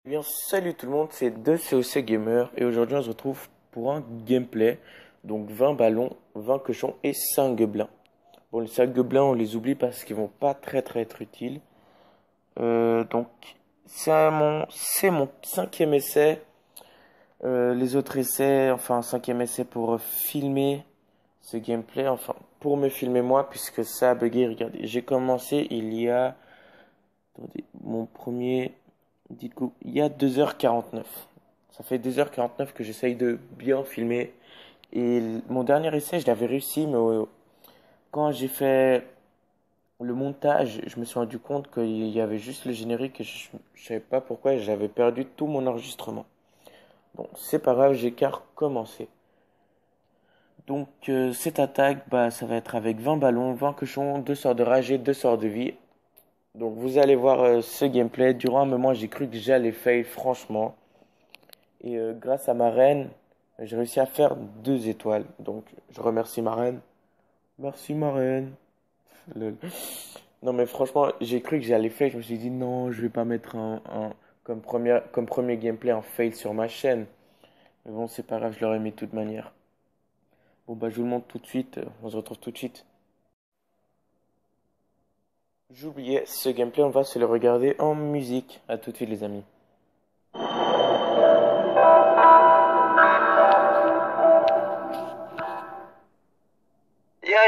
Eh bien, salut tout le monde, c'est 2COC Gamer et aujourd'hui on se retrouve pour un gameplay. Donc 20 ballons, 20 cochons et 5 gobelins. Bon, les 5 gobelins on les oublie parce qu'ils vont pas très être utiles. Donc c'est mon cinquième essai. Les autres essais, enfin un cinquième essai pour filmer ce gameplay, enfin pour me filmer moi puisque ça a bugué. Regardez, j'ai commencé il y a... Attendez, mon premier... Du coup, il y a 2h49. Ça fait 2h49 que j'essaye de bien filmer. Et mon dernier essai, je l'avais réussi, mais quand j'ai fait le montage, je me suis rendu compte qu'il y avait juste le générique et je savais pas pourquoi j'avais perdu tout mon enregistrement. Bon, c'est pas grave, j'ai qu'à recommencer. Donc, cette attaque, bah, ça va être avec 20 ballons, 20 cochons, 2 sorts de rage et 2 sorts de vie. Donc, vous allez voir ce gameplay. Durant un moment, j'ai cru que j'allais fail, franchement. Et grâce à ma reine, j'ai réussi à faire 2 étoiles. Donc, je remercie ma reine. Merci ma reine. Lol. Non, mais franchement, j'ai cru que j'allais fail. Je me suis dit, non, je vais pas mettre comme premier gameplay en fail sur ma chaîne. Mais bon, c'est pas grave, je l'aurais mis de toute manière. Bon, bah, je vous le montre tout de suite. On se retrouve tout de suite. J'oubliais, ce gameplay, on va se le regarder en musique. À tout de suite, les amis. You're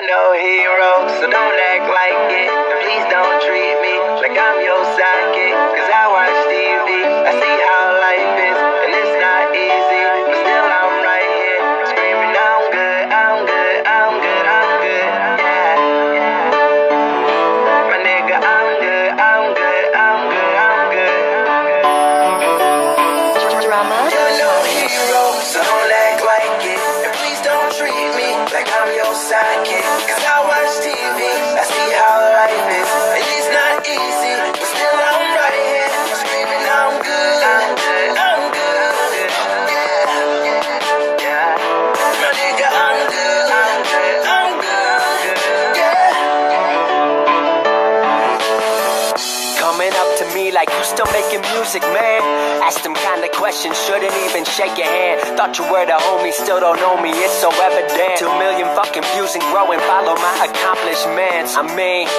no hero, so don't act like it. And please don't treat me like I'm your sidekick. Cause I watch TV, I see how life is, and it's not easy. But still I'm right here, screaming I'm good, I'm good, I'm good, I'm good. Yeah, yeah. My nigga, I'm good, I'm good, I'm good, I'm good. Drama. You're no hero, so don't act like it. And please don't treat me like I'm your sidekick. Cause I watch TV, I see how life is, and it's not easy, but still I'm right here, screaming I'm good, I'm good, I'm good, yeah, yeah, my nigga I'm good, I'm good, I'm good, yeah. Coming up to me like you still making music, man. Ask them kind of questions, shouldn't even shake your hand. Thought you were the homie, still don't know me, it's so evident. 2 million fucking views and growing, follow my accomplishments. I mean,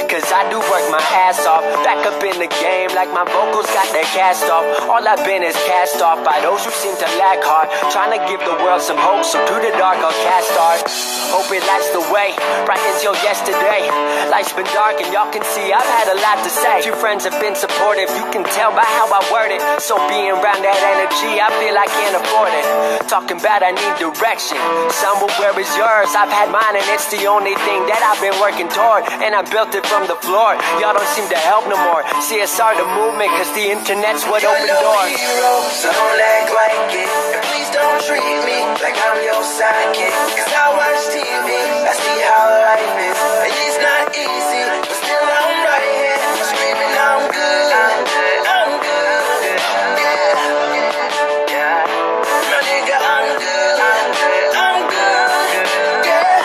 cause I do work my ass off. Back up in the game like my vocals got their cast off. All I've been is cast off by those who seem to lag hard. Trying to give the world some hope, so through the dark I'll cast art. Hope it lights the way, bright until yesterday. Life's been dark and y'all can see I've had a lot to say. Few friends have been supportive, you can tell by how I word it. So being around that energy, I feel I can't afford it. Talking about I need direction, somewhere where is yours? I've had mine and it's the only thing that I've been working toward. And I built it from the floor, y'all don't seem to help no more. CSR the movement, cause the internet's what opened doors. You're no hero, so don't act like it. And please don't treat me like I'm your sidekick. Cause I watch TV, I see how life is, and it's not easy, but still I'm right here, screaming I'm good, I'm good, I'm good, yeah, yeah, my nigga I'm good, I'm good, I'm good, yeah.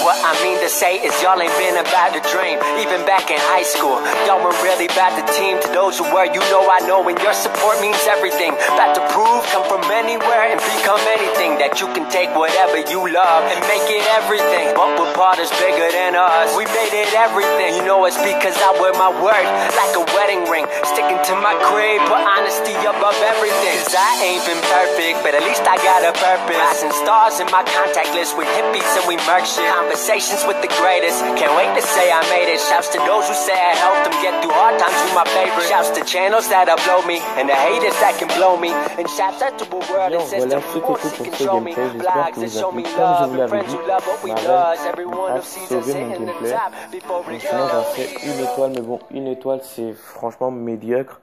What I mean to say is y'all ain't been about the dream. Even back in high school, y'all were really about the team. To those who were, you know I know, and your support means everything. About to prove, come from anywhere and become anything. That you can take whatever you love and make it everything. But we're part is bigger than us, we made it everything. You know it's because I wear my word like a wedding ring. Sticking to my creed, put honesty above everything. Cause I ain't been perfect, but at least I got a purpose. Rising stars in my contact list with hippies and we murk shit. Conversations with the greatest, can't wait to say I made it. Shouts to those who say I helped them get through hard times, you my favorite. Shouts to channels that upload me, and the haters that can blow me. And shouts out to the world and system who wants to control me. Blogs that show me love, and friends who love what we does. Everyone who sees us hitting the top before we sinon j'en fais une étoile, mais bon, une étoile c'est franchement médiocre.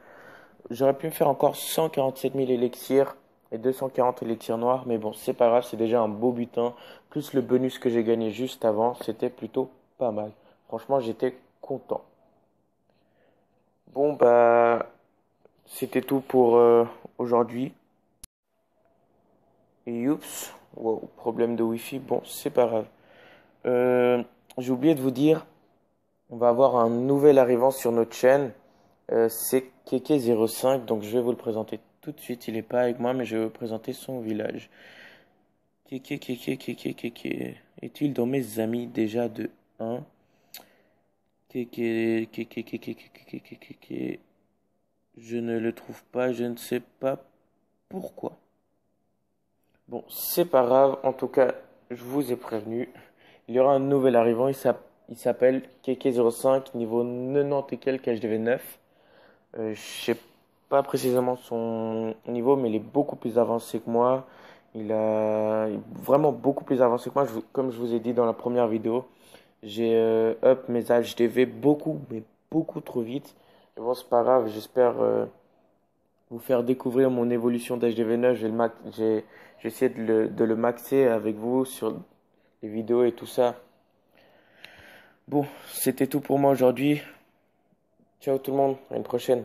J'aurais pu me faire encore 147 000 élixirs et 240 élixirs noirs, mais bon, c'est pas grave, c'est déjà un beau butin. Plus le bonus que j'ai gagné juste avant, c'était plutôt pas mal. Franchement, j'étais content. Bon, bah, c'était tout pour aujourd'hui. Et oups, wow, problème de Wi-Fi, bon, c'est pas grave. J'ai oublié de vous dire, on va avoir un nouvel arrivant sur notre chaîne. C'est Keke05, donc je vais vous le présenter tout de suite. Il n'est pas avec moi, mais je vais vous présenter son village. Keke. Est-il dans mes amis déjà de 1? Keke. Je ne le trouve pas, je ne sais pas pourquoi. Bon, c'est pas grave, en tout cas, je vous ai prévenu. Il y aura un nouvel arrivant, il s'appelle Keke05, niveau 90 et quelques HDV 9. Je sais pas précisément son niveau, mais il est beaucoup plus avancé que moi. Il est vraiment beaucoup plus avancé que moi, comme je vous ai dit dans la première vidéo. J'ai up mes HDV beaucoup, mais beaucoup trop vite. Et bon, c'est pas grave, j'espère vous faire découvrir mon évolution d'HDV 9. J'ai essayé de le maxer avec vous sur les vidéos et tout ça. Bon, c'était tout pour moi aujourd'hui. Ciao tout le monde, à une prochaine.